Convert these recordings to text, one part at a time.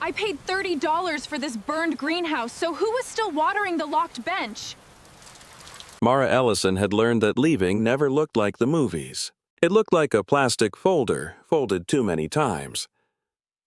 I paid $30 for this burned greenhouse, so who was still watering the locked bench? Mara Ellison had learned that leaving never looked like the movies. It looked like a plastic folder, folded too many times.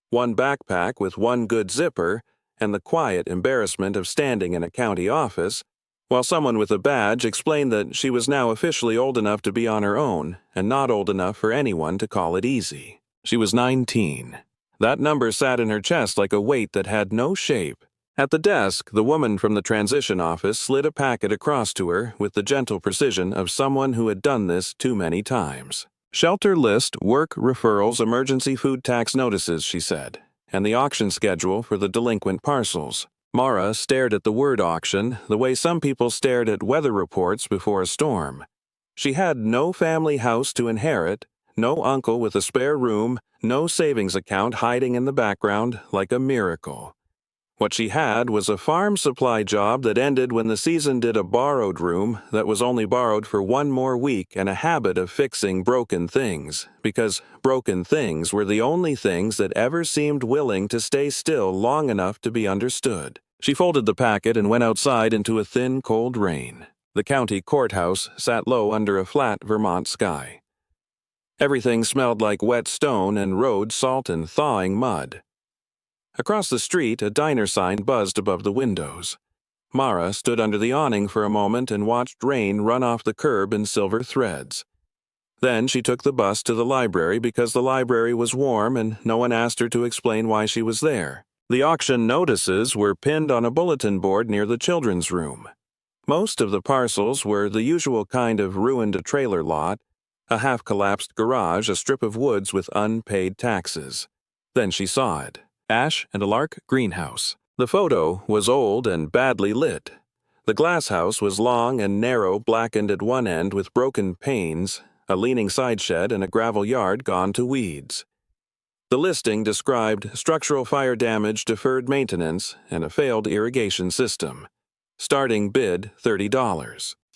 One backpack with one good zipper, and the quiet embarrassment of standing in a county office, while someone with a badge explained that she was now officially old enough to be on her own, and not old enough for anyone to call it easy. She was 19. That number sat in her chest like a weight that had no shape. At the desk, the woman from the transition office slid a packet across to her with the gentle precision of someone who had done this too many times. Shelter list, work referrals, emergency food tax notices, she said, and the auction schedule for the delinquent parcels. Mara stared at the word auction the way some people stared at weather reports before a storm. She had no family house to inherit, no uncle with a spare room, no savings account hiding in the background like a miracle. What she had was a farm supply job that ended when the season did a borrowed room that was only borrowed for one more week, and a habit of fixing broken things, because broken things were the only things that ever seemed willing to stay still long enough to be understood. She folded the packet and went outside into a thin, cold rain. The county courthouse sat low under a flat Vermont sky. Everything smelled like wet stone and road salt and thawing mud. Across the street, a diner sign buzzed above the windows. Mara stood under the awning for a moment and watched rain run off the curb in silver threads. Then she took the bus to the library because the library was warm and no one asked her to explain why she was there. The auction notices were pinned on a bulletin board near the children's room. Most of the parcels were the usual kind of ruined trailer lot, a half-collapsed garage, a strip of woods with unpaid taxes. Then she saw it. Ash and a Lark greenhouse. The photo was old and badly lit. The glass house was long and narrow, blackened at one end with broken panes, a leaning side shed, and a gravel yard gone to weeds. The listing described structural fire damage, deferred maintenance, and a failed irrigation system. Starting bid $30.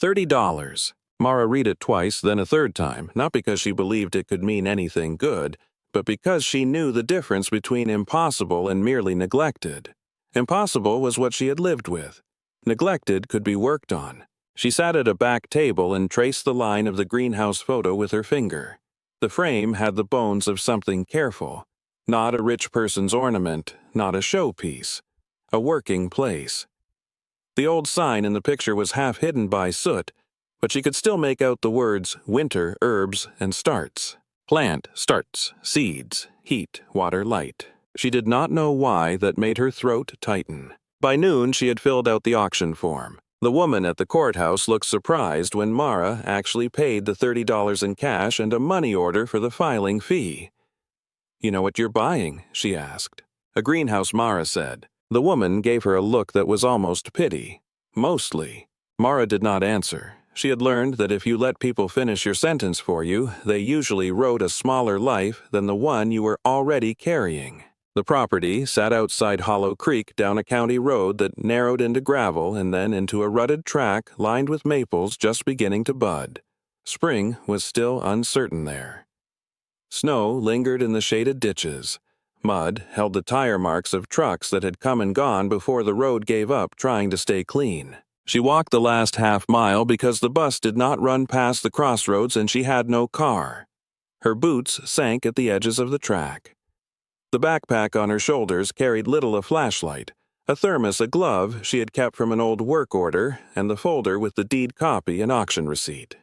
$30. Mara read it twice, then a third time, not because she believed it could mean anything good, but because she knew the difference between impossible and merely neglected. Impossible was what she had lived with. Neglected could be worked on. She sat at a back table and traced the line of the greenhouse photo with her finger. The frame had the bones of something careful. Not a rich person's ornament, not a showpiece. A working place. The old sign in the picture was half hidden by soot, but she could still make out the words winter, herbs, and starts. Plant, starts, seeds, heat, water, light. She did not know why that made her throat tighten. By noon, she had filled out the auction form. The woman at the courthouse looked surprised when Mara actually paid the $30 in cash and a money order for the filing fee. "You know what you're buying?" she asked. "A greenhouse," Mara said. The woman gave her a look that was almost pity. "Mostly." Mara did not answer. She had learned that if you let people finish your sentence for you, they usually wrote a smaller life than the one you were already carrying. The property sat outside Hollow Creek down a county road that narrowed into gravel and then into a rutted track lined with maples just beginning to bud. Spring was still uncertain there. Snow lingered in the shaded ditches. Mud held the tire marks of trucks that had come and gone before the road gave up trying to stay clean. She walked the last half mile because the bus did not run past the crossroads and she had no car. Her boots sank at the edges of the track. The backpack on her shoulders carried little a flashlight, a thermos, a glove she had kept from an old work order, and the folder with the deed copy and auction receipt.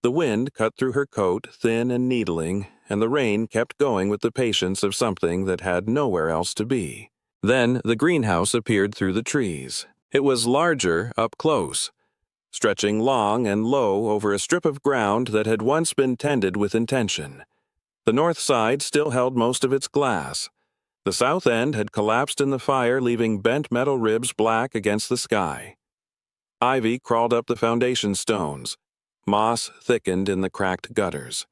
The wind cut through her coat, thin and needling, and the rain kept going with the patience of something that had nowhere else to be. Then the greenhouse appeared through the trees. It was larger up close, stretching long and low over a strip of ground that had once been tended with intention. The north side still held most of its glass. The south end had collapsed in the fire, leaving bent metal ribs black against the sky. Ivy crawled up the foundation stones. Moss thickened in the cracked gutters.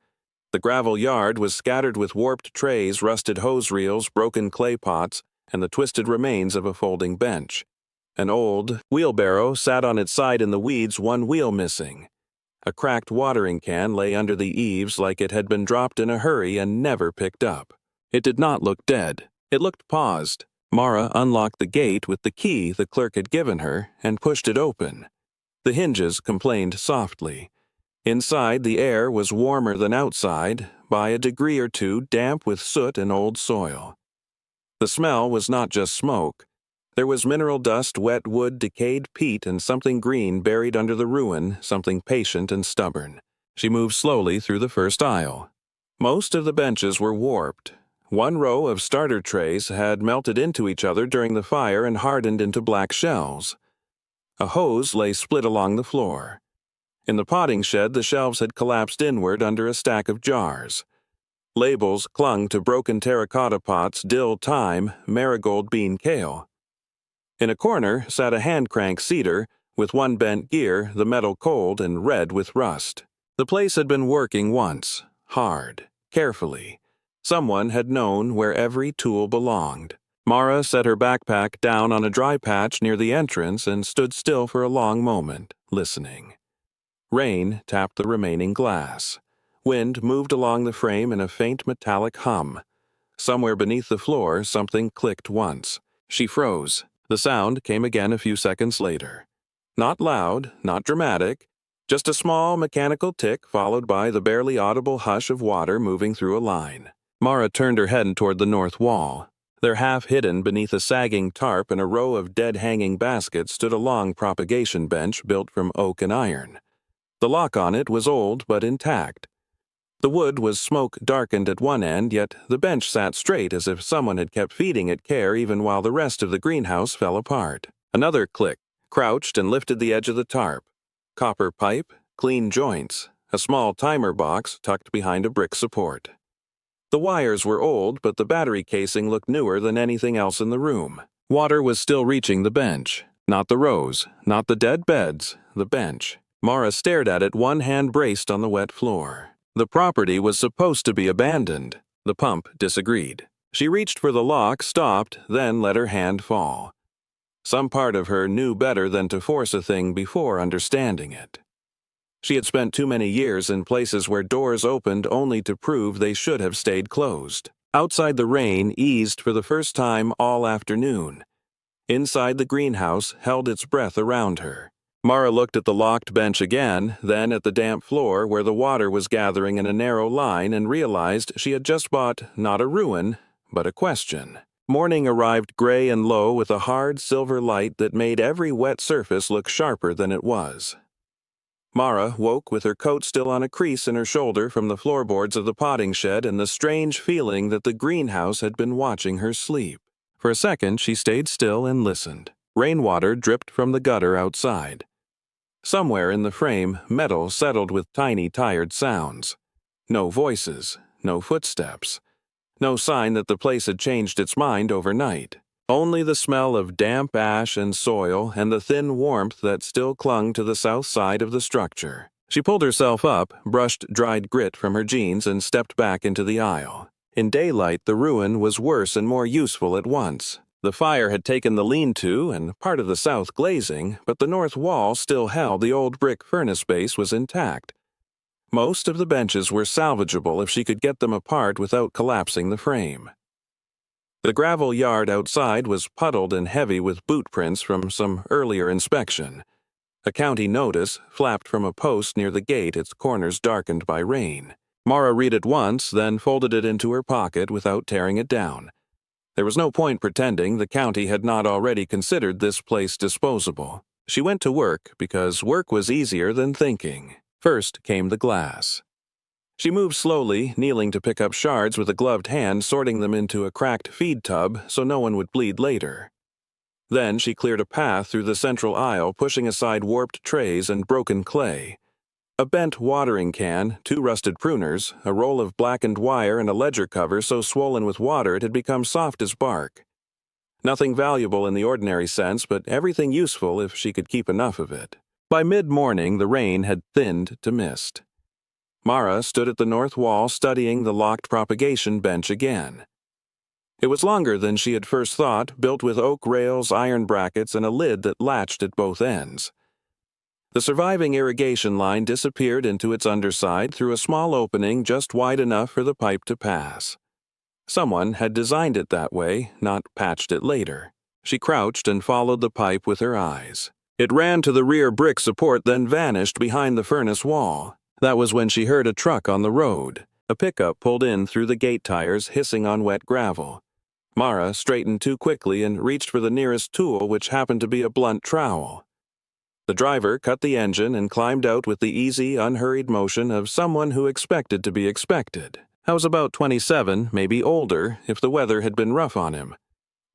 The gravel yard was scattered with warped trays, rusted hose reels, broken clay pots, and the twisted remains of a folding bench. An old wheelbarrow sat on its side in the weeds, one wheel missing. A cracked watering can lay under the eaves like it had been dropped in a hurry and never picked up. It did not look dead. It looked paused, Mara unlocked the gate with the key the clerk had given her and pushed it open. The hinges complained softly. Inside, the air was warmer than outside, by a degree or two damp with soot and old soil. The smell was not just smoke. There was mineral dust, wet wood, decayed peat, and something green buried under the ruin, something patient and stubborn. She moved slowly through the first aisle. Most of the benches were warped. One row of starter trays had melted into each other during the fire and hardened into black shells. A hose lay split along the floor. In the potting shed, the shelves had collapsed inward under a stack of jars. Labels clung to broken terracotta pots, dill thyme, marigold bean kale. In a corner sat a hand-crank cedar, with one bent gear, the metal cold and red with rust. The place had been working once, hard, carefully. Someone had known where every tool belonged. Mara set her backpack down on a dry patch near the entrance and stood still for a long moment, listening. Rain tapped the remaining glass. Wind moved along the frame in a faint metallic hum. Somewhere beneath the floor, something clicked once. She froze. The sound came again a few seconds later. Not loud, not dramatic, just a small mechanical tick followed by the barely audible hush of water moving through a line. Mara turned her head toward the north wall. There, half hidden beneath a sagging tarp and a row of dead hanging baskets, stood a long propagation bench built from oak and iron. The lock on it was old but intact. The wood was smoke-darkened at one end, yet the bench sat straight as if someone had kept feeding it care even while the rest of the greenhouse fell apart. Another click, crouched and lifted the edge of the tarp. Copper pipe, clean joints, a small timer box tucked behind a brick support. The wires were old, but the battery casing looked newer than anything else in the room. Water was still reaching the bench. Not the rows, not the dead beds, the bench. Mara stared at it, one hand braced on the wet floor. The property was supposed to be abandoned. The pump disagreed. She reached for the lock, stopped, then let her hand fall. Some part of her knew better than to force a thing before understanding it. She had spent too many years in places where doors opened only to prove they should have stayed closed. Outside, the rain eased for the first time all afternoon. Inside, the greenhouse held its breath around her. Mara looked at the locked bench again, then at the damp floor where the water was gathering in a narrow line, and realized she had just bought not a ruin, but a question. Morning arrived gray and low with a hard silver light that made every wet surface look sharper than it was. Mara woke with her coat still on a crease in her shoulder from the floorboards of the potting shed and the strange feeling that the greenhouse had been watching her sleep. For a second she stayed still and listened. Rainwater dripped from the gutter outside. Somewhere in the frame, metal settled with tiny, tired sounds. No voices, no footsteps. No sign that the place had changed its mind overnight. Only the smell of damp ash and soil and the thin warmth that still clung to the south side of the structure. She pulled herself up, brushed dried grit from her jeans, and stepped back into the aisle. In daylight, the ruin was worse and more useful at once. The fire had taken the lean-to and part of the south glazing, but the north wall still held. The old brick furnace base was intact. Most of the benches were salvageable if she could get them apart without collapsing the frame. The gravel yard outside was puddled and heavy with boot prints from some earlier inspection. A county notice flapped from a post near the gate, its corners darkened by rain. Mara read it once, then folded it into her pocket without tearing it down. There was no point pretending the county had not already considered this place disposable. She went to work because work was easier than thinking. First came the glass. She moved slowly, kneeling to pick up shards with a gloved hand, sorting them into a cracked feed tub so no one would bleed later. Then she cleared a path through the central aisle, pushing aside warped trays and broken clay. A bent watering can, 2 rusted pruners, a roll of blackened wire, and a ledger cover so swollen with water it had become soft as bark. Nothing valuable in the ordinary sense, but everything useful if she could keep enough of it. By mid-morning, the rain had thinned to mist. Mara stood at the north wall studying the locked propagation bench again. It was longer than she had first thought, built with oak rails, iron brackets, and a lid that latched at both ends. The surviving irrigation line disappeared into its underside through a small opening just wide enough for the pipe to pass. Someone had designed it that way, not patched it later. She crouched and followed the pipe with her eyes. It ran to the rear brick support, then vanished behind the furnace wall. That was when she heard a truck on the road. A pickup pulled in through the gate tires, hissing on wet gravel. Mara straightened too quickly and reached for the nearest tool, which happened to be a blunt trowel. The driver cut the engine and climbed out with the easy, unhurried motion of someone who expected to be expected. I was about 27, maybe older, if the weather had been rough on him.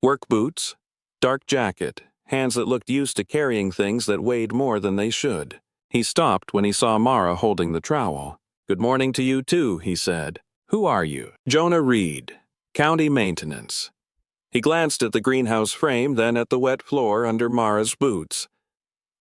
Work boots, dark jacket, hands that looked used to carrying things that weighed more than they should. He stopped when he saw Mara holding the trowel. "Good morning to you too," he said. "Who are you?" "Jonah Reed, County Maintenance." He glanced at the greenhouse frame, then at the wet floor under Mara's boots.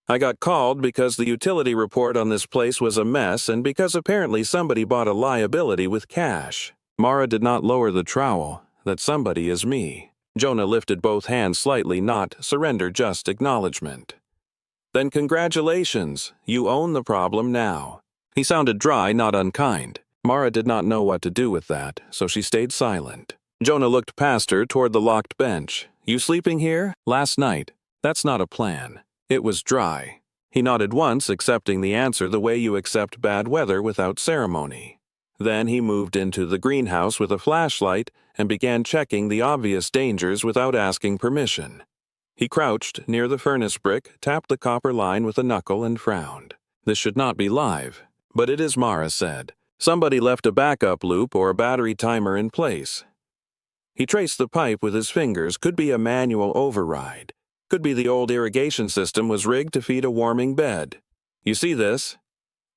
"I got called because the utility report on this place was a mess and because apparently somebody bought a liability with cash." Mara did not lower the trowel. "That somebody is me." Jonah lifted both hands slightly, not surrender, just acknowledgement. "Then congratulations, you own the problem now." He sounded dry, not unkind. Mara did not know what to do with that, so she stayed silent. Jonah looked past her toward the locked bench. "You sleeping here?" "Last night." "That's not a plan." It was dry. He nodded once, accepting the answer the way you accept bad weather without ceremony. Then he moved into the greenhouse with a flashlight and began checking the obvious dangers without asking permission. He crouched near the furnace brick, tapped the copper line with a knuckle, and frowned. "This should not be live." "But it is," Mara said. "Somebody left a backup loop or a battery timer in place." He traced the pipe with his fingers. Could be a manual override. Could be the old irrigation system was rigged to feed a warming bed. "You see this?"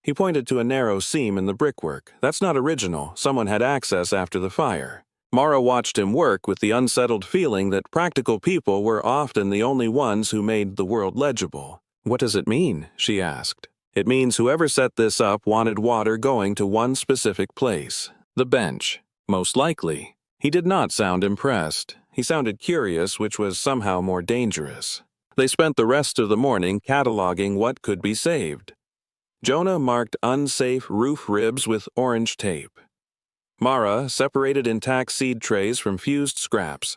He pointed to a narrow seam in the brickwork. "That's not original. Someone had access after the fire." Mara watched him work with the unsettled feeling that practical people were often the only ones who made the world legible. "What does it mean?" she asked. "It means whoever set this up wanted water going to one specific place. The bench. Most likely." He did not sound impressed. He sounded curious, which was somehow more dangerous. They spent the rest of the morning cataloging what could be saved. Jonah marked unsafe roof ribs with orange tape. Mara separated intact seed trays from fused scraps.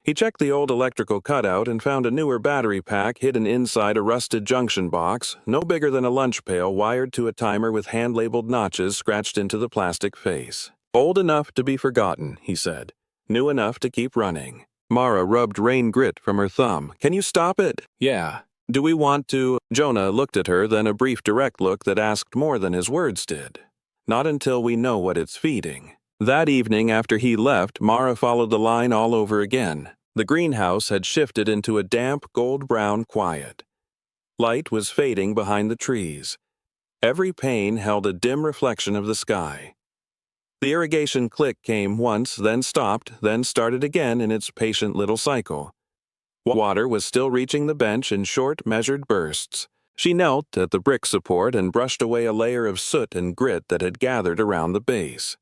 He checked the old electrical cutout and found a newer battery pack hidden inside a rusted junction box, no bigger than a lunch pail, wired to a timer with hand-labeled notches scratched into the plastic face. "Old enough to be forgotten," he said. "New enough to keep running." Mara rubbed rain grit from her thumb. "Can you stop it?" "Yeah." "Do we want to?" Jonah looked at her, then a brief direct look that asked more than his words did. "Not until we know what it's feeding." That evening after he left, Mara followed the line all over again. The greenhouse had shifted into a damp, gold-brown quiet. Light was fading behind the trees. Every pane held a dim reflection of the sky. The irrigation click came once, then stopped, then started again in its patient little cycle. Water was still reaching the bench in short, measured bursts. She knelt at the brick support and brushed away a layer of soot and grit that had gathered around the base.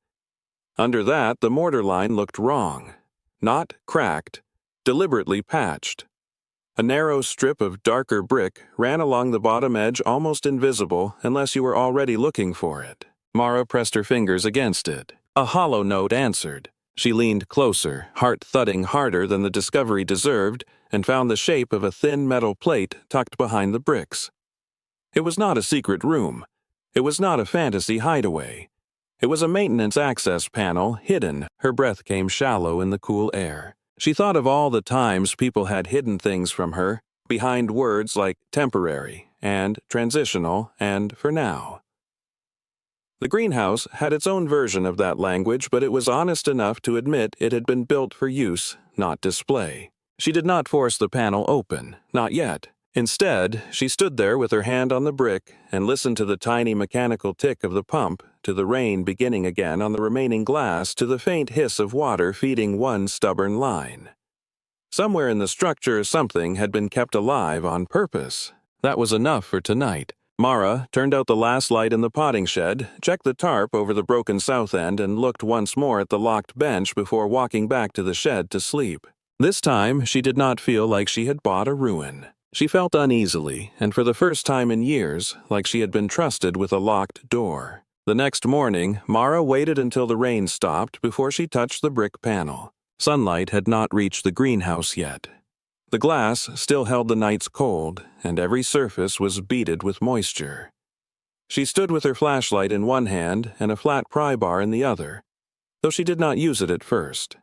Under that, the mortar line looked wrong. Not cracked, deliberately patched. A narrow strip of darker brick ran along the bottom edge, almost invisible unless you were already looking for it. Mara pressed her fingers against it. A hollow note answered. She leaned closer, heart thudding harder than the discovery deserved, and found the shape of a thin metal plate tucked behind the bricks. It was not a secret room. It was not a fantasy hideaway. It was a maintenance access panel, hidden. Her breath came shallow in the cool air. She thought of all the times people had hidden things from her, behind words like temporary, and transitional, and for now. The greenhouse had its own version of that language, but it was honest enough to admit it had been built for use, not display. She did not force the panel open, not yet. Instead, she stood there with her hand on the brick and listened to the tiny mechanical tick of the pump, to the rain beginning again on the remaining glass, to the faint hiss of water feeding one stubborn line. Somewhere in the structure, something had been kept alive on purpose. That was enough for tonight. Mara turned out the last light in the potting shed, checked the tarp over the broken south end, and looked once more at the locked bench before walking back to the shed to sleep. This time, she did not feel like she had bought a ruin. She felt uneasily, and for the first time in years, like she had been trusted with a locked door. The next morning, Mara waited until the rain stopped before she touched the brick panel. Sunlight had not reached the greenhouse yet. The glass still held the night's cold, and every surface was beaded with moisture. She stood with her flashlight in one hand and a flat pry bar in the other, though she did not use it at first.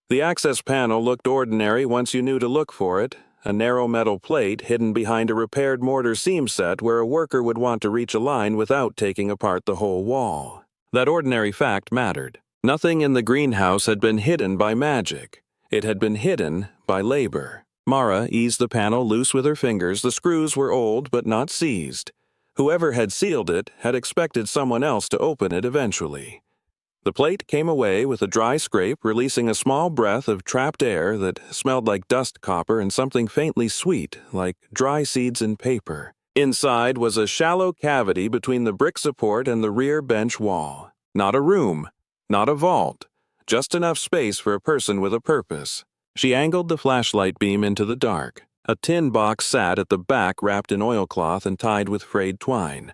The access panel looked ordinary once you knew to look for it, a narrow metal plate hidden behind a repaired mortar seam set where a worker would want to reach a line without taking apart the whole wall. That ordinary fact mattered. Nothing in the greenhouse had been hidden by magic. It had been hidden by labor. Mara eased the panel loose with her fingers. The screws were old but not seized. Whoever had sealed it had expected someone else to open it eventually. The plate came away with a dry scrape, releasing a small breath of trapped air that smelled like dust copper and something faintly sweet, like dry seeds in paper. Inside was a shallow cavity between the brick support and the rear bench wall. Not a room, not a vault, just enough space for a person with a purpose. She angled the flashlight beam into the dark. A tin box sat at the back, wrapped in oilcloth and tied with frayed twine.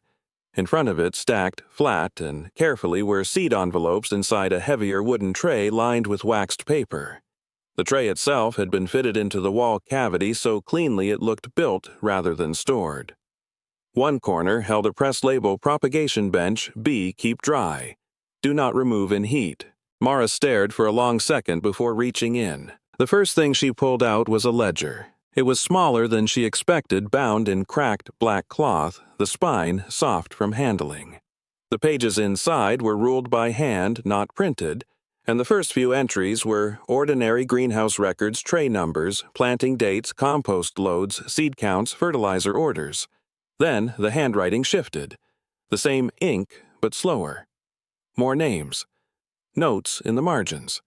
In front of it, stacked flat and carefully, were seed envelopes inside a heavier wooden tray lined with waxed paper. The tray itself had been fitted into the wall cavity so cleanly it looked built rather than stored. One corner held a press label propagation bench B keep dry. Do not remove in heat. Mara stared for a long second before reaching in. The first thing she pulled out was a ledger. It was smaller than she expected, bound in cracked black cloth, the spine soft from handling. The pages inside were ruled by hand, not printed, and the first few entries were ordinary greenhouse records, tray numbers, planting dates, compost loads, seed counts, fertilizer orders. Then the handwriting shifted. The same ink, but slower. More names. Notes in the margins.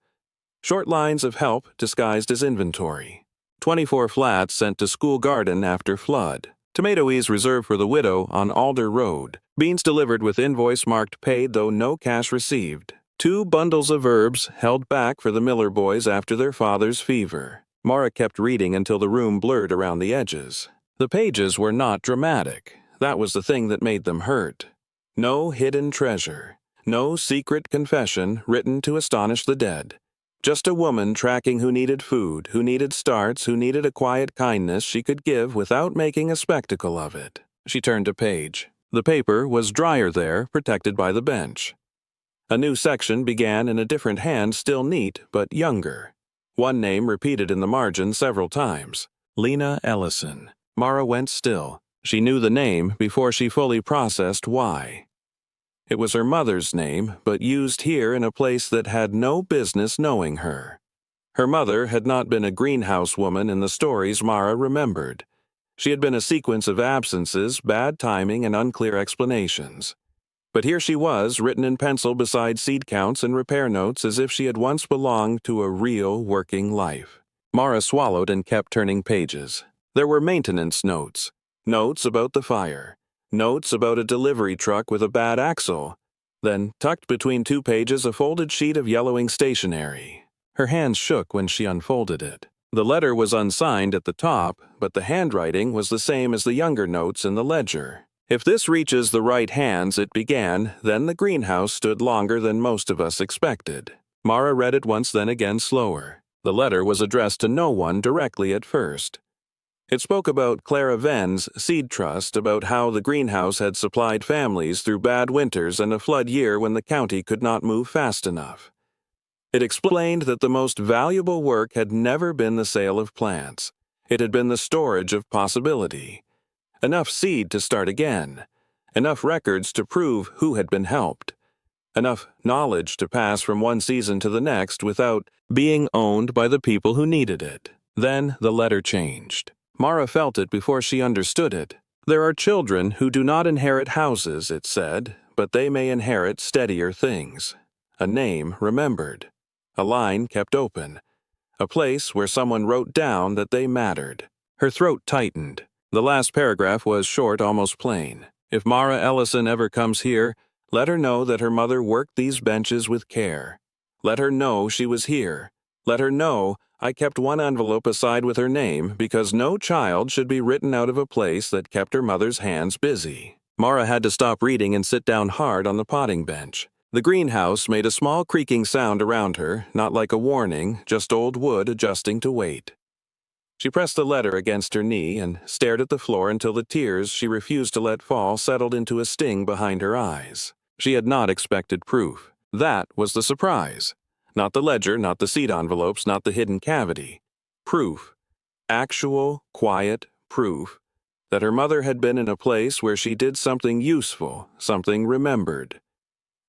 Short lines of help disguised as inventory. 24 flats sent to school garden after flood. Tomatoes reserved for the widow on Alder Road. Beans delivered with invoice marked paid though no cash received. 2 bundles of herbs held back for the Miller boys after their father's fever. Mara kept reading until the room blurred around the edges. The pages were not dramatic. That was the thing that made them hurt. No hidden treasure. No secret confession written to astonish the dead. Just a woman tracking who needed food, who needed starts, who needed a quiet kindness she could give without making a spectacle of it. She turned a page. The paper was drier there, protected by the bench. A new section began in a different hand, still neat, but younger. One name repeated in the margin several times. Mara Ellison. Mara went still. She knew the name before she fully processed why. It was her mother's name, but used here in a place that had no business knowing her. Her mother had not been a greenhouse woman in the stories Mara remembered. She had been a sequence of absences, bad timing, and unclear explanations. But here she was, written in pencil beside seed counts and repair notes as if she had once belonged to a real working life. Mara swallowed and kept turning pages. There were maintenance notes. Notes about the fire. Notes about a delivery truck with a bad axle. Then, tucked between 2 pages, a folded sheet of yellowing stationery. Her hands shook when she unfolded it. The letter was unsigned at the top, but the handwriting was the same as the younger notes in the ledger. If this reaches the right hands, it began, then the greenhouse stood longer than most of us expected. Mara read it once, then again slower. The letter was addressed to no one directly at first. It spoke about Clara Venn's seed trust, about how the greenhouse had supplied families through bad winters and a flood year when the county could not move fast enough. It explained that the most valuable work had never been the sale of plants. It had been the storage of possibility. Enough seed to start again. Enough records to prove who had been helped. Enough knowledge to pass from one season to the next without being owned by the people who needed it. Then the letter changed. Mara felt it before she understood it. There are children who do not inherit houses, it said, but they may inherit steadier things. A name remembered. A line kept open. A place where someone wrote down that they mattered. Her throat tightened. The last paragraph was short, almost plain. If Mara Ellison ever comes here, let her know that her mother worked these benches with care. Let her know she was here. Let her know I kept one envelope aside with her name because no child should be written out of a place that kept her mother's hands busy. Mara had to stop reading and sit down hard on the potting bench. The greenhouse made a small creaking sound around her, not like a warning, just old wood adjusting to weight. She pressed the letter against her knee and stared at the floor until the tears she refused to let fall settled into a sting behind her eyes. She had not expected proof. That was the surprise. Not the ledger, not the seed envelopes, not the hidden cavity. Proof. Actual, quiet proof that her mother had been in a place where she did something useful, something remembered.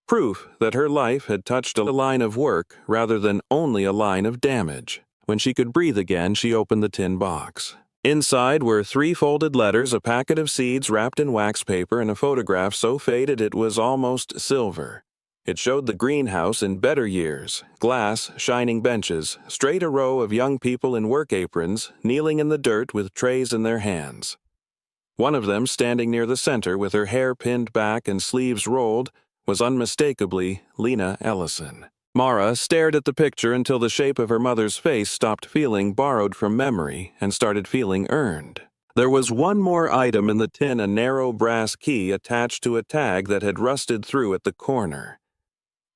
Proof that her life had touched a line of work rather than only a line of damage. When she could breathe again, she opened the tin box. Inside were 3 folded letters, a packet of seeds wrapped in wax paper, and a photograph so faded it was almost silver. It showed the greenhouse in better years, glass, shining benches, straight a row of young people in work aprons, kneeling in the dirt with trays in their hands. One of them, standing near the center with her hair pinned back and sleeves rolled, was unmistakably Mara Ellison. Mara stared at the picture until the shape of her mother's face stopped feeling borrowed from memory and started feeling earned. There was one more item in the tin, a narrow brass key attached to a tag that had rusted through at the corner.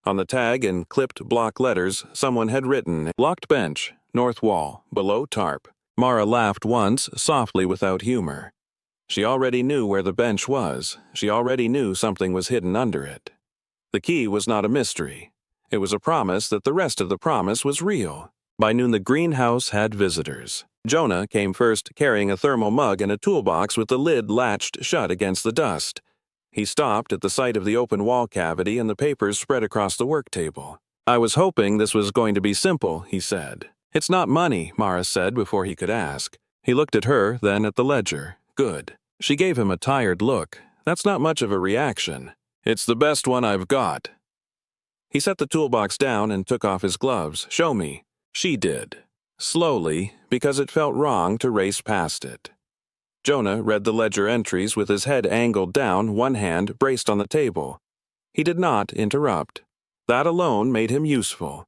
On the tag, in clipped block letters, someone had written, "Locked bench, north wall, below tarp." Mara laughed once, softly without humor. She already knew where the bench was. She already knew something was hidden under it. The key was not a mystery. It was a promise that the rest of the promise was real. By noon the greenhouse had visitors. Jonah came first, carrying a thermal mug and a toolbox with the lid latched shut against the dust. He stopped at the sight of the open wall cavity and the papers spread across the work table. "I was hoping this was going to be simple," he said. "It's not money," Mara said before he could ask. He looked at her, then at the ledger. "Good." She gave him a tired look. "That's not much of a reaction." "It's the best one I've got." He set the toolbox down and took off his gloves. "Show me." She did. Slowly, because it felt wrong to race past it. Jonah read the ledger entries with his head angled down, one hand braced on the table. He did not interrupt. That alone made him useful.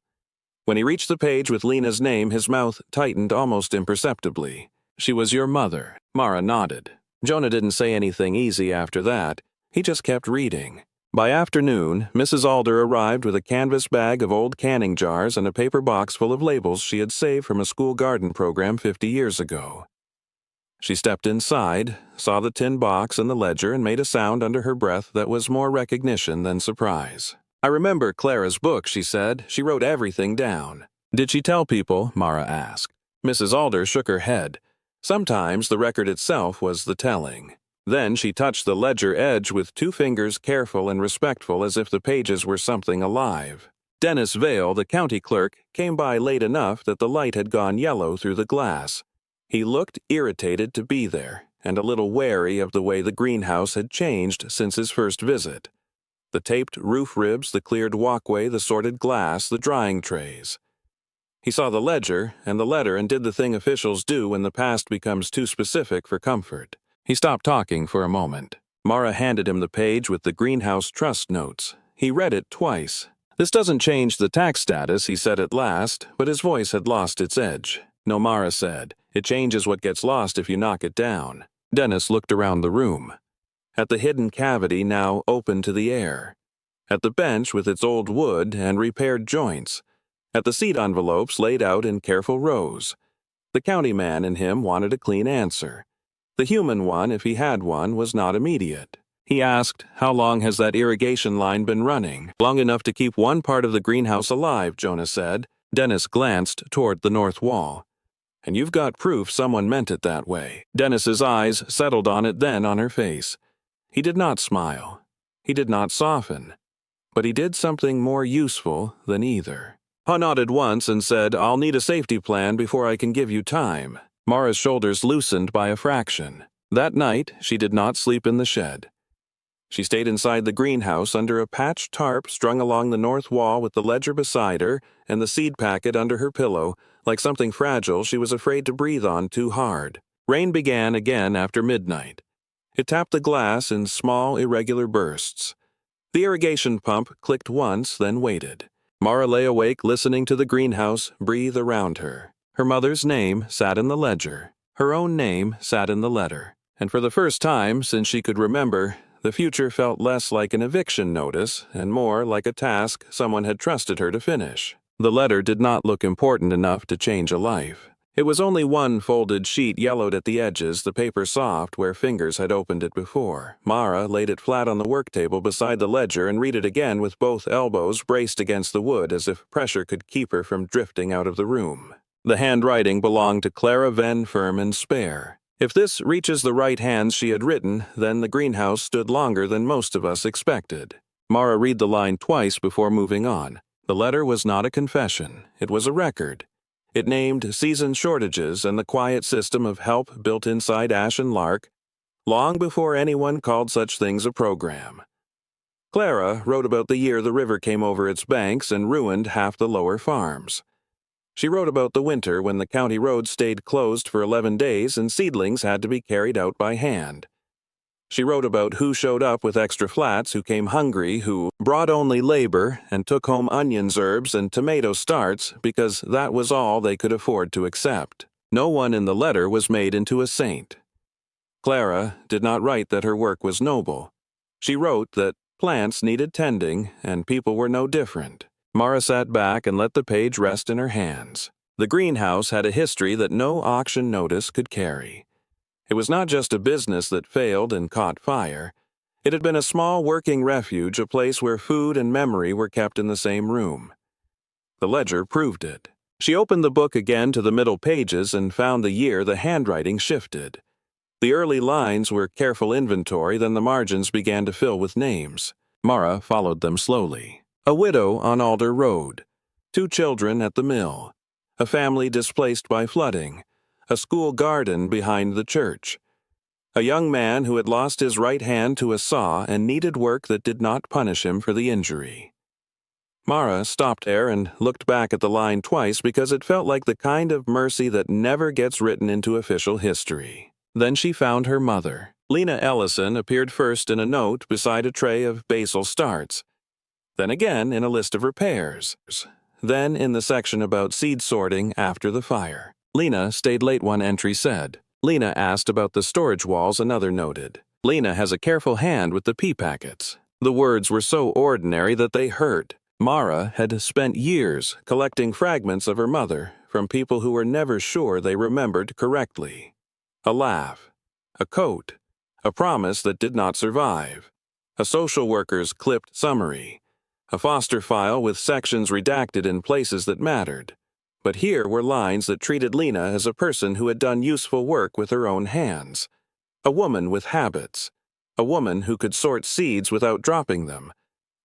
When he reached the page with Lena's name, his mouth tightened almost imperceptibly. "She was your mother." Mara nodded. Jonah didn't say anything easy after that. He just kept reading. By afternoon, Mrs. Alder arrived with a canvas bag of old canning jars and a paper box full of labels she had saved from a school garden program 50 years ago. She stepped inside, saw the tin box and the ledger, and made a sound under her breath that was more recognition than surprise. "I remember Clara's book," she said. "She wrote everything down." "Did she tell people?" Mara asked. Mrs. Alder shook her head. Sometimes the record itself was the telling. Then she touched the ledger edge with 2 fingers, careful and respectful, as if the pages were something alive. Dennis Vale, the county clerk, came by late enough that the light had gone yellow through the glass. He looked irritated to be there, and a little wary of the way the greenhouse had changed since his first visit. The taped roof ribs, the cleared walkway, the sorted glass, the drying trays. He saw the ledger and the letter and did the thing officials do when the past becomes too specific for comfort. He stopped talking for a moment. Mara handed him the page with the greenhouse trust notes. He read it twice. "This doesn't change the tax status," he said at last, but his voice had lost its edge. "No," Mara said. "It changes what gets lost if you knock it down." Dennis looked around the room. At the hidden cavity now open to the air. At the bench with its old wood and repaired joints. At the seed envelopes laid out in careful rows. The county man in him wanted a clean answer. The human one, if he had one, was not immediate. He asked, "How long has that irrigation line been running?" "Long enough to keep one part of the greenhouse alive," Jonah said. Dennis glanced toward the north wall. "And you've got proof someone meant it that way." Dennis's eyes settled on it, then on her face. He did not smile. He did not soften. But he did something more useful than either. Ha nodded once and said, "I'll need a safety plan before I can give you time." Mara's shoulders loosened by a fraction. That night, she did not sleep in the shed. She stayed inside the greenhouse under a patched tarp strung along the north wall with the ledger beside her and the seed packet under her pillow, like something fragile she was afraid to breathe on too hard. Rain began again after midnight. It tapped the glass in small, irregular bursts. The irrigation pump clicked once, then waited. Mara lay awake listening to the greenhouse breathe around her. Her mother's name sat in the ledger. Her own name sat in the letter. And for the first time since she could remember, The future felt less like an eviction notice and more like a task someone had trusted her to finish. The letter did not look important enough to change a life. It was only one folded sheet, yellowed at the edges, the paper soft where fingers had opened it before. Mara laid it flat on the work table beside the ledger and read it again with both elbows braced against the wood as if pressure could keep her from drifting out of the room. The handwriting belonged to Clara Venn, firm and spare. If this reaches the right hands she had written, then the greenhouse stood longer than most of us expected. Mara read the line twice before moving on. The letter was not a confession. It was a record. It named season shortages and the quiet system of help built inside ash and lark, long before anyone called such things a program. Clara wrote about the year the river came over its banks and ruined half the lower farms. She wrote about the winter when the county roads stayed closed for 11 days and seedlings had to be carried out by hand. She wrote about who showed up with extra flats, who came hungry, who brought only labor and took home onions, herbs, and tomato starts because that was all they could afford to accept. No one in the letter was made into a saint. Clara did not write that her work was noble. She wrote that plants needed tending and people were no different. Mara sat back and let the page rest in her hands. The greenhouse had a history that no auction notice could carry. It was not just a business that failed and caught fire. It had been a small working refuge, a place where food and memory were kept in the same room. The ledger proved it. She opened the book again to the middle pages and found the year the handwriting shifted. The early lines were careful inventory, then the margins began to fill with names. Mara followed them slowly. A widow on Alder Road. 2 children at the mill. A family displaced by flooding. A school garden behind the church. A young man who had lost his right hand to a saw and needed work that did not punish him for the injury. Mara stopped there and looked back at the line twice because it felt like the kind of mercy that never gets written into official history. Then she found her mother. Lena Ellison appeared first in a note beside a tray of basil starts. Then again in a list of repairs. Then in the section about seed sorting after the fire. Lena stayed late, one entry said. Lena asked about the storage walls, another noted. Lena has a careful hand with the pea packets. The words were so ordinary that they hurt. Mara had spent years collecting fragments of her mother from people who were never sure they remembered correctly. A laugh, a coat, a promise that did not survive, a social worker's clipped summary, a foster file with sections redacted in places that mattered. But here were lines that treated Lena as a person who had done useful work with her own hands. A woman with habits. A woman who could sort seeds without dropping them.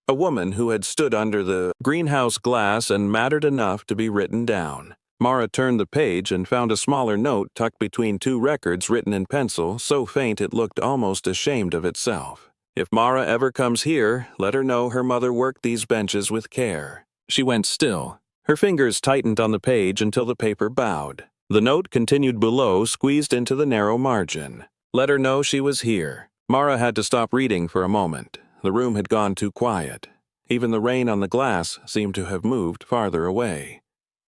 A woman who had stood under the greenhouse glass and mattered enough to be written down. Mara turned the page and found a smaller note tucked between 2 records written in pencil, so faint it looked almost ashamed of itself. If Mara ever comes here, let her know her mother worked these benches with care. She went still. Her fingers tightened on the page until the paper bowed. The note continued below, squeezed into the narrow margin. Let her know she was here. Mara had to stop reading for a moment. The room had gone too quiet. Even the rain on the glass seemed to have moved farther away.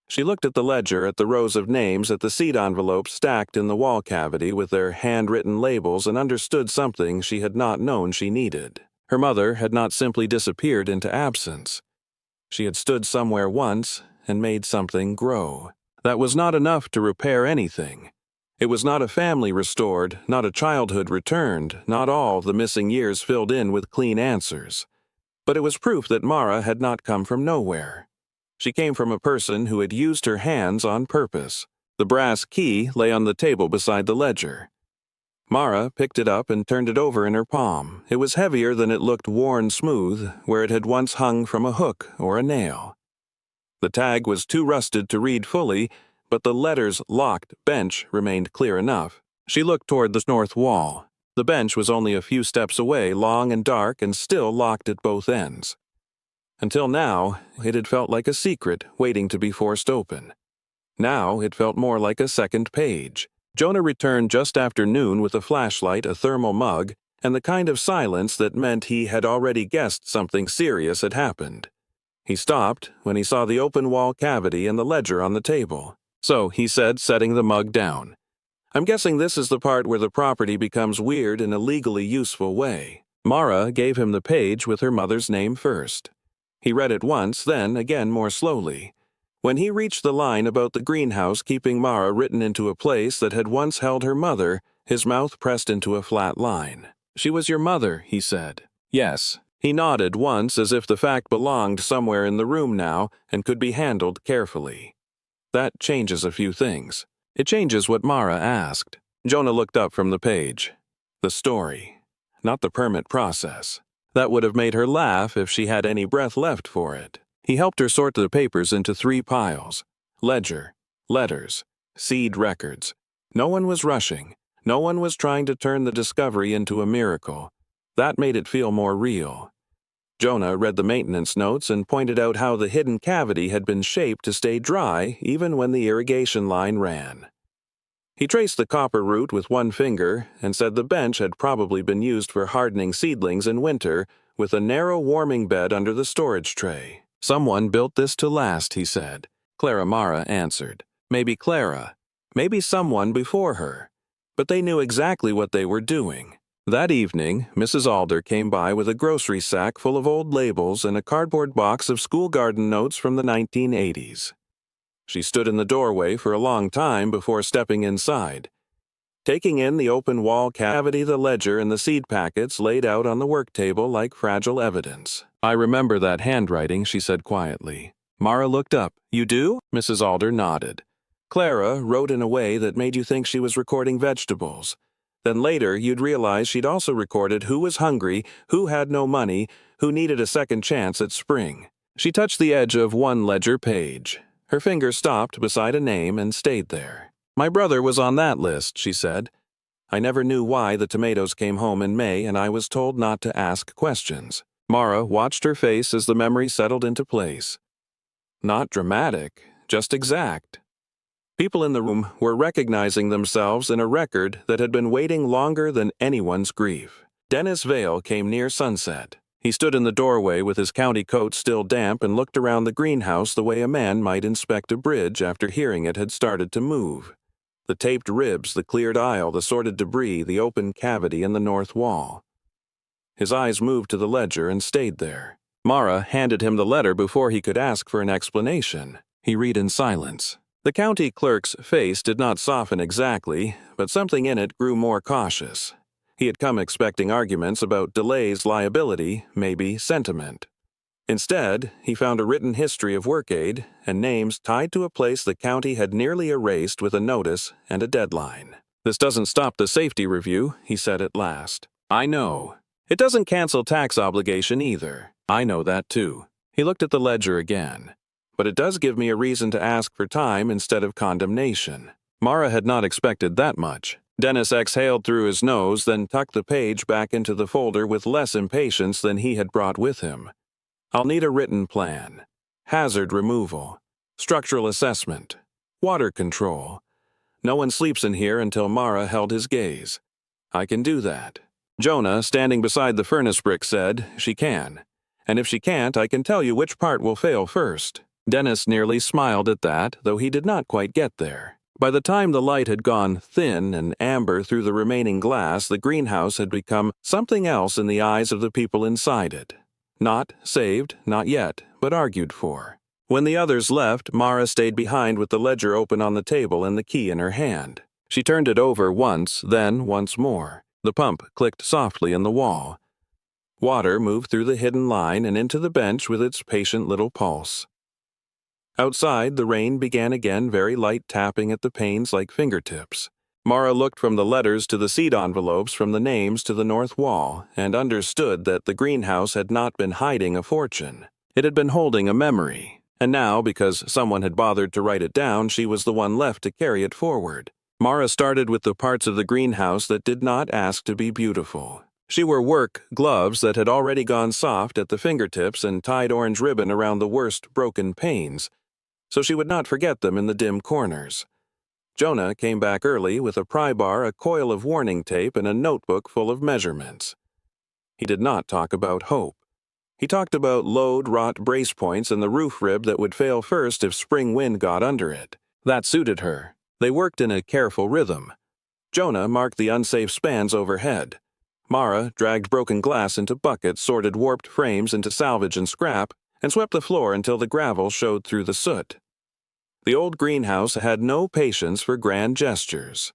She looked at the ledger, at the rows of names, at the seed envelopes stacked in the wall cavity with their handwritten labels, and understood something she had not known she needed. Her mother had not simply disappeared into absence. She had stood somewhere once and made something grow. That was not enough to repair anything. It was not a family restored, not a childhood returned, not all the missing years filled in with clean answers. But it was proof that Mara had not come from nowhere. She came from a person who had used her hands on purpose. The brass key lay on the table beside the ledger. Mara picked it up and turned it over in her palm. It was heavier than it looked, worn smooth, where it had once hung from a hook or a nail. The tag was too rusted to read fully, but the letter's locked bench remained clear enough. She looked toward the north wall. The bench was only a few steps away, long and dark, and still locked at both ends. Until now, it had felt like a secret waiting to be forced open. Now it felt more like a second page. Jonah returned just after noon with a flashlight, a thermal mug, and the kind of silence that meant he had already guessed something serious had happened. He stopped when he saw the open wall cavity and the ledger on the table. So, he said, setting the mug down, "I'm guessing this is the part where the property becomes weird in a legally useful way." Mara gave him the page with her mother's name first. He read it once, then again more slowly. When he reached the line about the greenhouse keeping Mara written into a place that had once held her mother, his mouth pressed into a flat line. "She was your mother," he said. "Yes." He nodded once as if the fact belonged somewhere in the room now and could be handled carefully. That changes a few things. It changes what Mara asked. Jonah looked up from the page. The story, not the permit process. That would have made her laugh if she had any breath left for it. He helped her sort the papers into 3 piles. Ledger, letters, seed records. No one was rushing. No one was trying to turn the discovery into a miracle. That made it feel more real. Jonah read the maintenance notes and pointed out how the hidden cavity had been shaped to stay dry even when the irrigation line ran. He traced the copper root with one finger and said the bench had probably been used for hardening seedlings in winter, with a narrow warming bed under the storage tray. "Someone built this to last," he said. Mara answered. "Maybe Clara. Maybe someone before her." But they knew exactly what they were doing. That evening, Mrs. Alder came by with a grocery sack full of old labels and a cardboard box of school garden notes from the 1980s. She stood in the doorway for a long time before stepping inside, taking in the open wall cavity, the ledger, and the seed packets laid out on the work table like fragile evidence. "I remember that handwriting," she said quietly. Mara looked up. "You do?" Mrs. Alder nodded. "Clara wrote in a way that made you think she was recording vegetables. Then later you'd realize she'd also recorded who was hungry, who had no money, who needed a second chance at spring." She touched the edge of one ledger page. Her finger stopped beside a name and stayed there. "My brother was on that list," she said. "I never knew why the tomatoes came home in May, and I was told not to ask questions." Mara watched her face as the memory settled into place. Not dramatic, just exact. People in the room were recognizing themselves in a record that had been waiting longer than anyone's grief. Dennis Vale came near sunset. He stood in the doorway with his county coat still damp and looked around the greenhouse the way a man might inspect a bridge after hearing it had started to move. The taped ribs, the cleared aisle, the sorted debris, the open cavity in the north wall. His eyes moved to the ledger and stayed there. Mara handed him the letter before he could ask for an explanation. He read in silence. The county clerk's face did not soften exactly, but something in it grew more cautious. He had come expecting arguments about delays, liability, maybe sentiment. Instead, he found a written history of work aid and names tied to a place the county had nearly erased with a notice and a deadline. "This doesn't stop the safety review," he said at last. "I know. It doesn't cancel tax obligation either. I know that too." He looked at the ledger again. "But it does give me a reason to ask for time instead of condemnation." Mara had not expected that much. Dennis exhaled through his nose, then tucked the page back into the folder with less impatience than he had brought with him. "I'll need a written plan. Hazard removal. Structural assessment. Water control. No one sleeps in here until." Mara held his gaze. "I can do that." Jonah, standing beside the furnace brick, said, "She can. And if she can't, I can tell you which part will fail first." Dennis nearly smiled at that, though he did not quite get there. By the time the light had gone thin and amber through the remaining glass, the greenhouse had become something else in the eyes of the people inside it. Not saved, not yet, but argued for. When the others left, Mara stayed behind with the ledger open on the table and the key in her hand. She turned it over once, then once more. The pump clicked softly in the wall. Water moved through the hidden line and into the bench with its patient little pulse. Outside, the rain began again, very light tapping at the panes like fingertips. Mara looked from the letters to the seed envelopes, from the names to the north wall, and understood that the greenhouse had not been hiding a fortune. It had been holding a memory, and now, because someone had bothered to write it down, she was the one left to carry it forward. Mara started with the parts of the greenhouse that did not ask to be beautiful. She wore work gloves that had already gone soft at the fingertips and tied orange ribbon around the worst broken panes, so she would not forget them in the dim corners. Jonah came back early with a pry bar, a coil of warning tape, and a notebook full of measurements. He did not talk about hope. He talked about load rot brace points and the roof rib that would fail first if spring wind got under it. That suited her. They worked in a careful rhythm. Jonah marked the unsafe spans overhead. Mara dragged broken glass into buckets, sorted warped frames into salvage and scrap, and swept the floor until the gravel showed through the soot. The old greenhouse had no patience for grand gestures.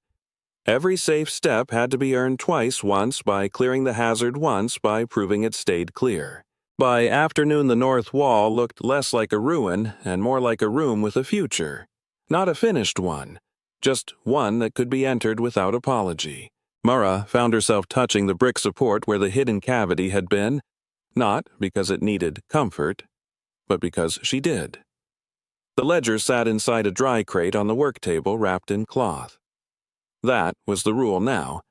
Every safe step had to be earned twice, once by clearing the hazard, once by proving it stayed clear. By afternoon, the north wall looked less like a ruin and more like a room with a future. Not a finished one, just one that could be entered without apology. Mara found herself touching the brick support where the hidden cavity had been, not because it needed comfort, but because she did. The ledger sat inside a dry crate on the work table wrapped in cloth. That was the rule now.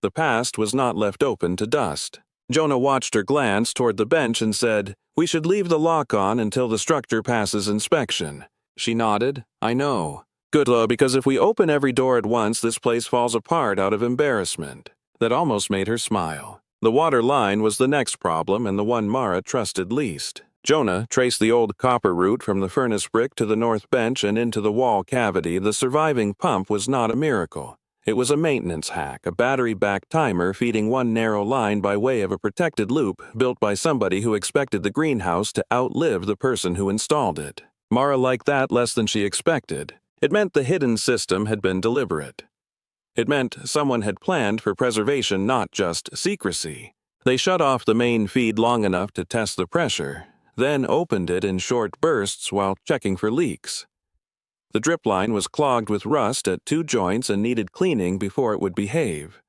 The past was not left open to dust. Jonah watched her glance toward the bench and said, "We should leave the lock on until the structure passes inspection." She nodded. "I know. Good, because if we open every door at once, this place falls apart out of embarrassment." That almost made her smile. The water line was the next problem and the one Mara trusted least. Jonah traced the old copper route from the furnace brick to the north bench and into the wall cavity. The surviving pump was not a miracle. It was a maintenance hack, a battery-backed timer feeding one narrow line by way of a protected loop built by somebody who expected the greenhouse to outlive the person who installed it. Mara liked that less than she expected. It meant the hidden system had been deliberate. It meant someone had planned for preservation, not just secrecy. They shut off the main feed long enough to test the pressure, then opened it in short bursts while checking for leaks. The drip line was clogged with rust at 2 joints and needed cleaning before it would behave.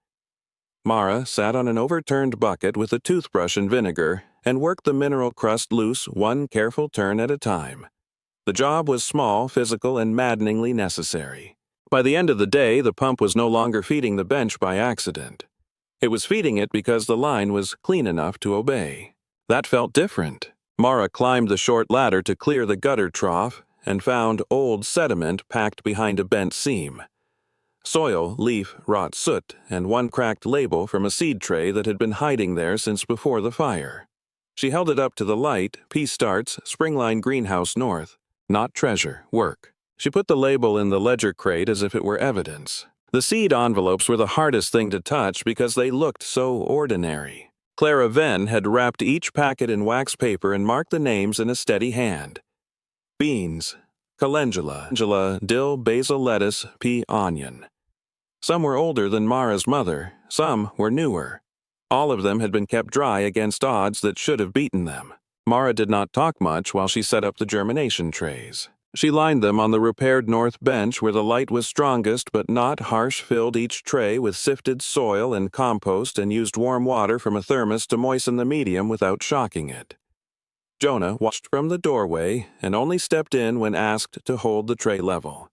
Mara sat on an overturned bucket with a toothbrush and vinegar and worked the mineral crust loose one careful turn at a time. The job was small, physical, and maddeningly necessary. By the end of the day, the pump was no longer feeding the bench by accident. It was feeding it because the line was clean enough to obey. That felt different. Mara climbed the short ladder to clear the gutter trough and found old sediment packed behind a bent seam. Soil, leaf, rot soot, and one cracked label from a seed tray that had been hiding there since before the fire. She held it up to the light. Peace starts, Springline Greenhouse North. Not treasure, work. She put the label in the ledger crate as if it were evidence. The seed envelopes were the hardest thing to touch because they looked so ordinary. Clara Venn had wrapped each packet in wax paper and marked the names in a steady hand. Beans, calendula, dill, basil, lettuce, pea, onion. Some were older than Mara's mother, some were newer. All of them had been kept dry against odds that should have beaten them. Mara did not talk much while she set up the germination trays. She lined them on the repaired north bench where the light was strongest but not harsh, filled each tray with sifted soil and compost, and used warm water from a thermos to moisten the medium without shocking it. Jonah watched from the doorway and only stepped in when asked to hold the tray level.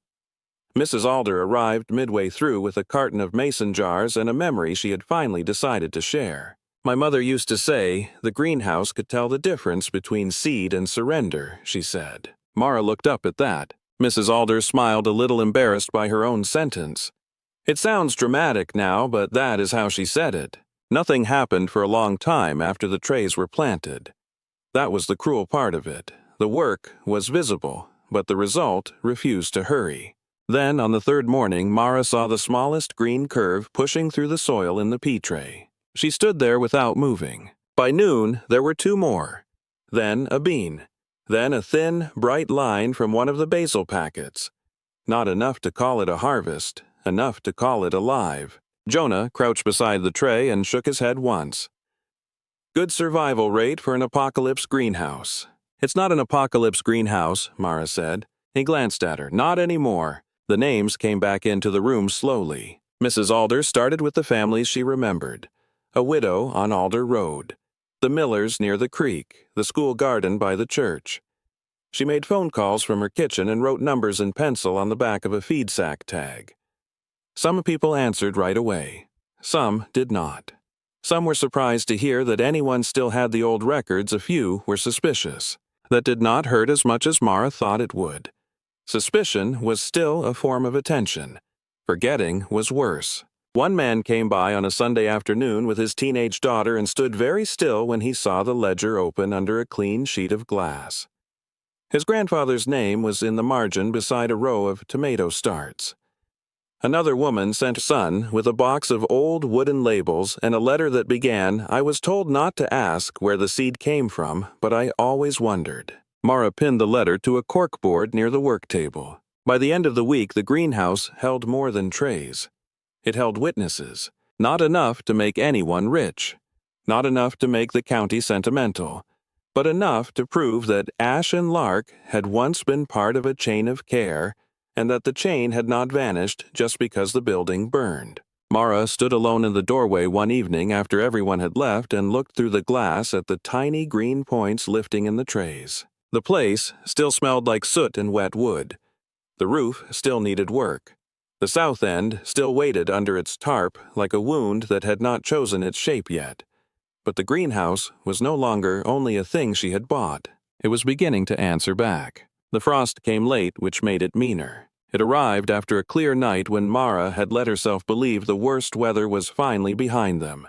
Mrs. Alder arrived midway through with a carton of mason jars and a memory she had finally decided to share. "My mother used to say the greenhouse could tell the difference between seed and surrender," she said. Mara looked up at that. Mrs. Alder smiled, a little embarrassed by her own sentence. "It sounds dramatic now, but that is how she said it." Nothing happened for a long time after the trays were planted. That was the cruel part of it. The work was visible, but the result refused to hurry. Then, on the third morning, Mara saw the smallest green curve pushing through the soil in the pea tray. She stood there without moving. By noon, there were 2 more. Then a bean. Then a thin, bright line from one of the basil packets. Not enough to call it a harvest, enough to call it alive. Jonah crouched beside the tray and shook his head once. "Good survival rate for an apocalypse greenhouse." "It's not an apocalypse greenhouse," Mara said. He glanced at her. "Not anymore." The names came back into the room slowly. Mrs. Alder started with the families she remembered. A widow on Alder Road. The Millers near the creek. The school garden by the church. She made phone calls from her kitchen and wrote numbers in pencil on the back of a feed sack tag. Some people answered right away. Some did not. Some were surprised to hear that anyone still had the old records. A few were suspicious. That did not hurt as much as Mara thought it would. Suspicion was still a form of attention. Forgetting was worse. One man came by on a Sunday afternoon with his teenage daughter and stood very still when he saw the ledger open under a clean sheet of glass. His grandfather's name was in the margin beside a row of tomato starts. Another woman sent her son with a box of old wooden labels and a letter that began, "I was told not to ask where the seed came from, but I always wondered." Mara pinned the letter to a corkboard near the work table. By the end of the week, the greenhouse held more than trays. It held witnesses. Not enough to make anyone rich. Not enough to make the county sentimental. But enough to prove that Ash and Lark had once been part of a chain of care, and that the chain had not vanished just because the building burned. Mara stood alone in the doorway one evening after everyone had left and looked through the glass at the tiny green points lifting in the trays. The place still smelled like soot and wet wood. The roof still needed work. The south end still waited under its tarp like a wound that had not chosen its shape yet. But the greenhouse was no longer only a thing she had bought. It was beginning to answer back. The frost came late, which made it meaner. It arrived after a clear night when Mara had let herself believe the worst weather was finally behind them.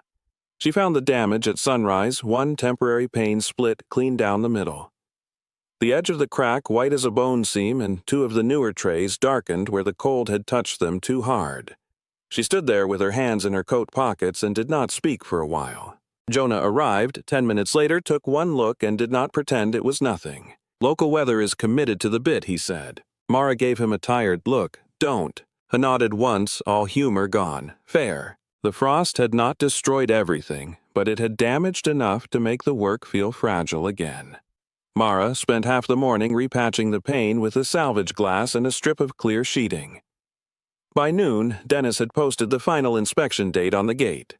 She found the damage at sunrise, one temporary pane split clean down the middle. The edge of the crack white as a bone seam, and two of the newer trays darkened where the cold had touched them too hard. She stood there with her hands in her coat pockets and did not speak for a while. Jonah arrived 10 minutes later, took one look, and did not pretend it was nothing. "Local weather is committed to the bit," he said. Mara gave him a tired look. "Don't." He nodded once, all humor gone. "Fair." The frost had not destroyed everything, but it had damaged enough to make the work feel fragile again. Mara spent half the morning repatching the pane with a salvage glass and a strip of clear sheeting. By noon, Dennis had posted the final inspection date on the gate.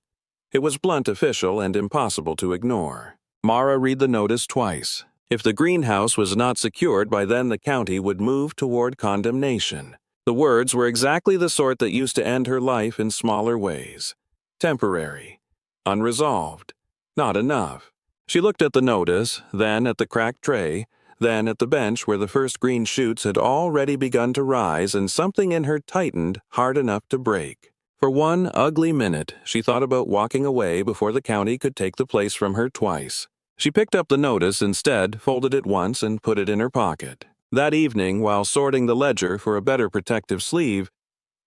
It was blunt official and impossible to ignore. Mara read the notice twice. If the greenhouse was not secured by then, the county would move toward condemnation. The words were exactly the sort that used to end her life in smaller ways. Temporary. Unresolved. Not enough. She looked at the notice, then at the cracked tray, then at the bench where the first green shoots had already begun to rise, and something in her tightened hard enough to break. For one ugly minute, she thought about walking away before the county could take the place from her twice. She picked up the notice instead, folded it once, and put it in her pocket. That evening, while sorting the ledger for a better protective sleeve,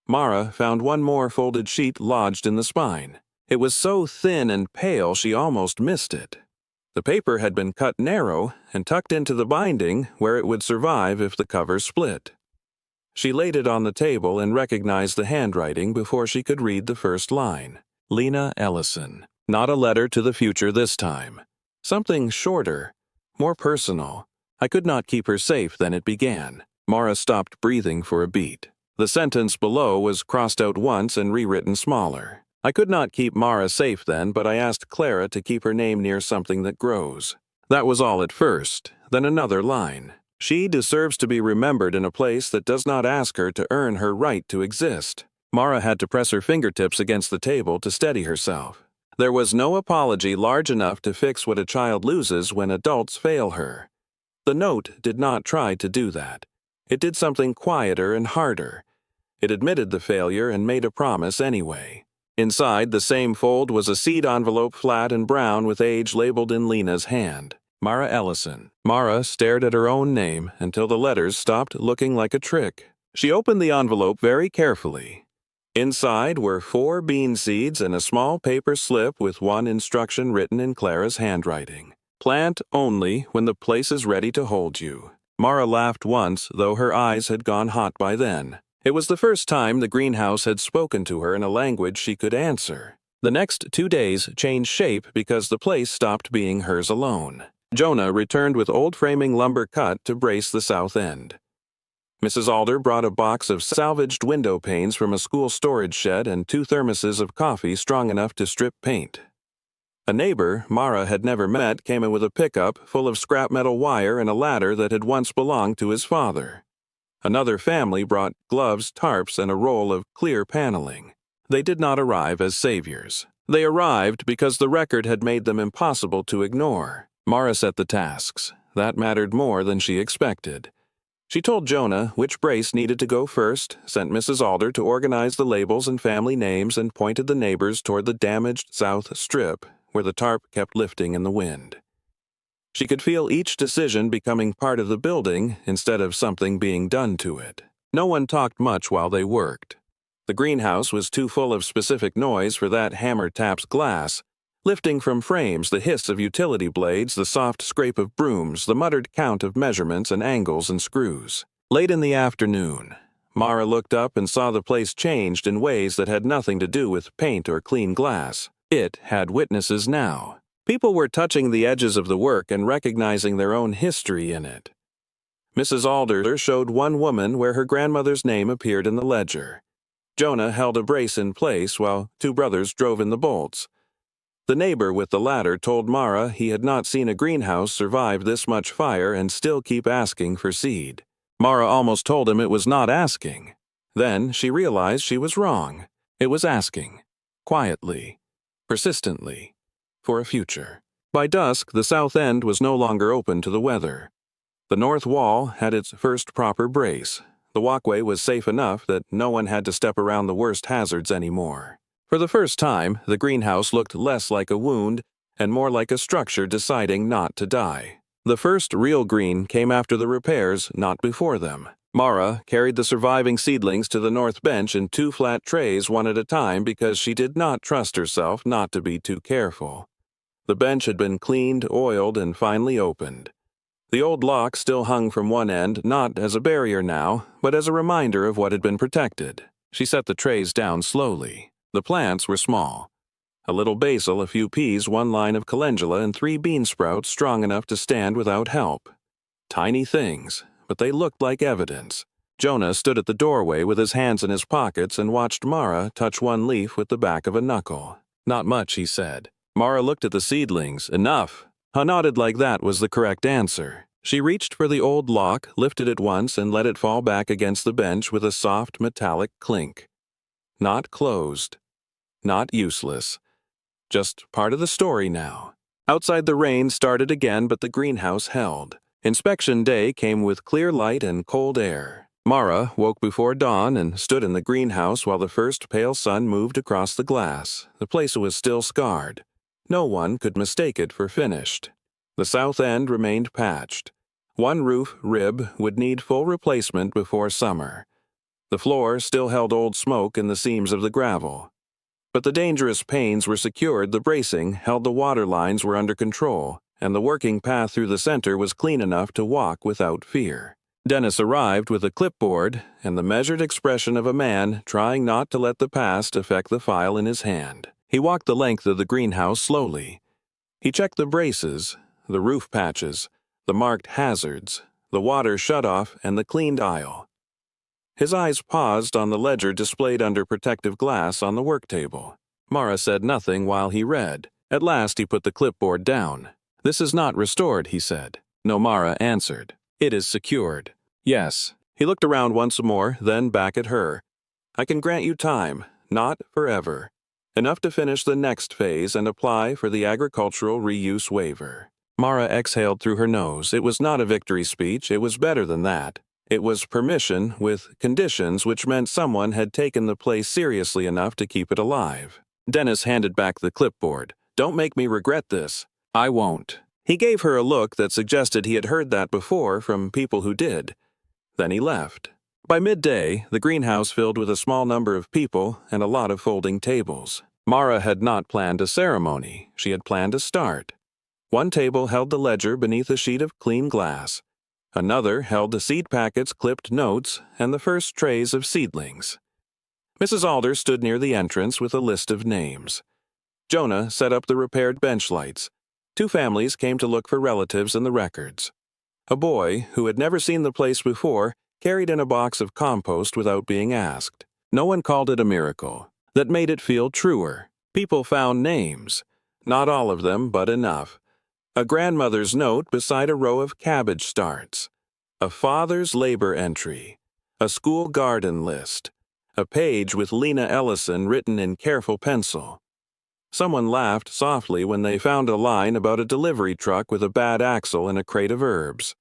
Mara found one more folded sheet lodged in the spine. It was so thin and pale she almost missed it. The paper had been cut narrow and tucked into the binding where it would survive if the cover split. She laid it on the table and recognized the handwriting before she could read the first line. Mara Ellison. Not a letter to the future this time. Something shorter, more personal. I could not keep her safe, then it began. Mara stopped breathing for a beat. The sentence below was crossed out once and rewritten smaller. I could not keep Mara safe then, but I asked Clara to keep her name near something that grows. That was all at first. Then another line. She deserves to be remembered in a place that does not ask her to earn her right to exist. Mara had to press her fingertips against the table to steady herself. There was no apology large enough to fix what a child loses when adults fail her. The note did not try to do that. It did something quieter and harder. It admitted the failure and made a promise anyway. Inside the same fold was a seed envelope, flat and brown, with age labeled in Lena's hand. Mara Ellison. Mara stared at her own name until the letters stopped looking like a trick. She opened the envelope very carefully. Inside were 4 bean seeds and a small paper slip with one instruction written in Clara's handwriting. Plant only when the place is ready to hold you. Mara laughed once, though her eyes had gone hot by then. It was the first time the greenhouse had spoken to her in a language she could answer. The next 2 days changed shape because the place stopped being hers alone. Jonah returned with old framing lumber cut to brace the south end. Mrs. Alder brought a box of salvaged window panes from a school storage shed and 2 thermoses of coffee strong enough to strip paint. A neighbor Mara had never met came in with a pickup full of scrap metal wire and a ladder that had once belonged to his father. Another family brought gloves, tarps, and a roll of clear paneling. They did not arrive as saviors. They arrived because the record had made them impossible to ignore. Mara set the tasks. That mattered more than she expected. She told Jonah which brace needed to go first, sent Mrs. Alder to organize the labels and family names, and pointed the neighbors toward the damaged south strip, where the tarp kept lifting in the wind. She could feel each decision becoming part of the building instead of something being done to it. No one talked much while they worked. The greenhouse was too full of specific noise for that hammer taps glass, lifting from frames the hiss of utility blades, the soft scrape of brooms, the muttered count of measurements and angles and screws. Late in the afternoon, Mara looked up and saw the place changed in ways that had nothing to do with paint or clean glass. It had witnesses now. People were touching the edges of the work and recognizing their own history in it. Mrs. Alder showed one woman where her grandmother's name appeared in the ledger. Jonah held a brace in place while two brothers drove in the bolts. The neighbor with the ladder told Mara he had not seen a greenhouse survive this much fire and still keep asking for seed. Mara almost told him it was not asking. Then she realized she was wrong. It was asking, quietly, persistently, for a future. By dusk, the south end was no longer open to the weather. The north wall had its first proper brace. The walkway was safe enough that no one had to step around the worst hazards anymore. For the first time, the greenhouse looked less like a wound and more like a structure deciding not to die. The first real green came after the repairs, not before them. Mara carried the surviving seedlings to the north bench in 2 flat trays one at a time because she did not trust herself not to be too careful. The bench had been cleaned, oiled, and finally opened. The old lock still hung from one end, not as a barrier now, but as a reminder of what had been protected. She set the trays down slowly. The plants were small. A little basil, a few peas, 1 line of calendula, and 3 bean sprouts strong enough to stand without help. Tiny things, but they looked like evidence. Jonah stood at the doorway with his hands in his pockets and watched Mara touch 1 leaf with the back of a knuckle. "Not much," he said. Mara looked at the seedlings. "Enough." A nodded like that was the correct answer. She reached for the old lock, lifted it once, and let it fall back against the bench with a soft metallic clink. Not closed. Not useless. Just part of the story now. Outside, the rain started again, but the greenhouse held. Inspection day came with clear light and cold air. Mara woke before dawn and stood in the greenhouse while the first pale sun moved across the glass. The place was still scarred. No one could mistake it for finished. The south end remained patched. 1 roof rib would need full replacement before summer. The floor still held old smoke in the seams of the gravel. But the dangerous panes were secured, the bracing held, the water lines were under control, and the working path through the center was clean enough to walk without fear. Dennis arrived with a clipboard and the measured expression of a man trying not to let the past affect the file in his hand. He walked the length of the greenhouse slowly. He checked the braces, the roof patches, the marked hazards, the water shutoff, and the cleaned aisle. His eyes paused on the ledger displayed under protective glass on the work table. Mara said nothing while he read. At last he put the clipboard down. "This is not restored," he said. No, Mara answered. "It is secured." "Yes." He looked around once more, then back at her. "I can grant you time, not forever. Enough to finish the next phase and apply for the agricultural reuse waiver." Mara exhaled through her nose. It was not a victory speech. It was better than that. It was permission with conditions, which meant someone had taken the place seriously enough to keep it alive. Dennis handed back the clipboard. "Don't make me regret this." "I won't." He gave her a look that suggested he had heard that before from people who did. Then he left. By midday, the greenhouse filled with a small number of people and a lot of folding tables. Mara had not planned a ceremony. She had planned a start. 1 table held the ledger beneath a sheet of clean glass. Another held the seed packets, clipped notes, and the first trays of seedlings. Mrs. Alder stood near the entrance with a list of names. Jonah set up the repaired bench lights. 2 families came to look for relatives in the records. A boy, who had never seen the place before, carried in a box of compost without being asked. No one called it a miracle. That made it feel truer. People found names. Not all of them, but enough. A grandmother's note beside a row of cabbage starts. A father's labor entry. A school garden list. A page with Lena Ellison written in careful pencil. Someone laughed softly when they found a line about a delivery truck with a bad axle and a crate of herbs.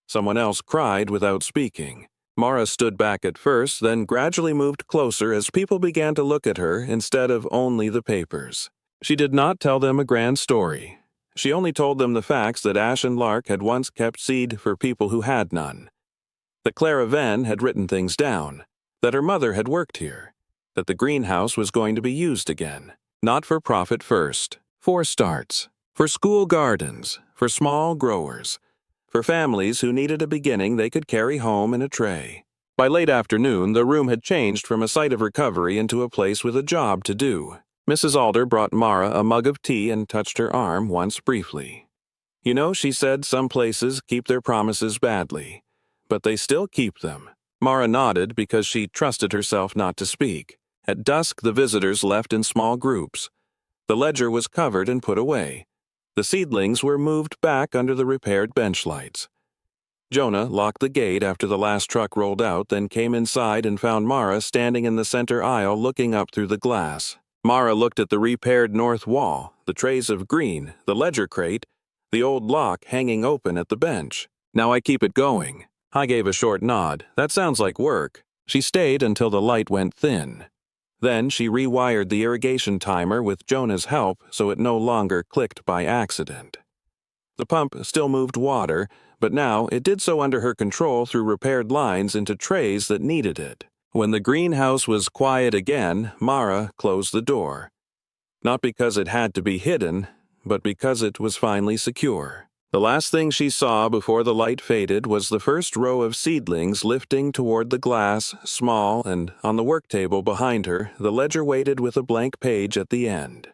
Someone else cried without speaking. Mara stood back at first, then gradually moved closer as people began to look at her instead of only the papers. She did not tell them a grand story. She only told them the facts that Ash and Lark had once kept seed for people who had none. That Clara Venn had written things down. That her mother had worked here. that the greenhouse was going to be used again. Not for profit first. 4 starts. For school gardens, for small growers, for families who needed a beginning they could carry home in a tray. By late afternoon, the room had changed from a site of recovery into a place with a job to do. Mrs. Alder brought Mara a mug of tea and touched her arm once briefly. You know, she said, some places keep their promises badly, but they still keep them. Mara nodded because she trusted herself not to speak. At dusk, the visitors left in small groups. The ledger was covered and put away. The seedlings were moved back under the repaired bench lights. Jonah locked the gate after the last truck rolled out, then came inside and found Mara standing in the center aisle looking up through the glass. Mara looked at the repaired north wall, the trays of green, the ledger crate, the old lock hanging open at the bench. Now I keep it going. I gave a short nod. That sounds like work. She stayed until the light went thin. Then she rewired the irrigation timer with Jonah's help so it no longer clicked by accident. The pump still moved water, but now it did so under her control through repaired lines into trays that needed it. When the greenhouse was quiet again, Mara closed the door. Not because it had to be hidden, but because it was finally secure. The last thing she saw before the light faded was the first row of seedlings lifting toward the glass, small, and on the work table behind her, the ledger waited with a blank page at the end.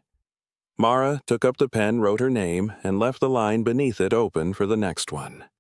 Mara took up the pen, wrote her name, and left the line beneath it open for the next one.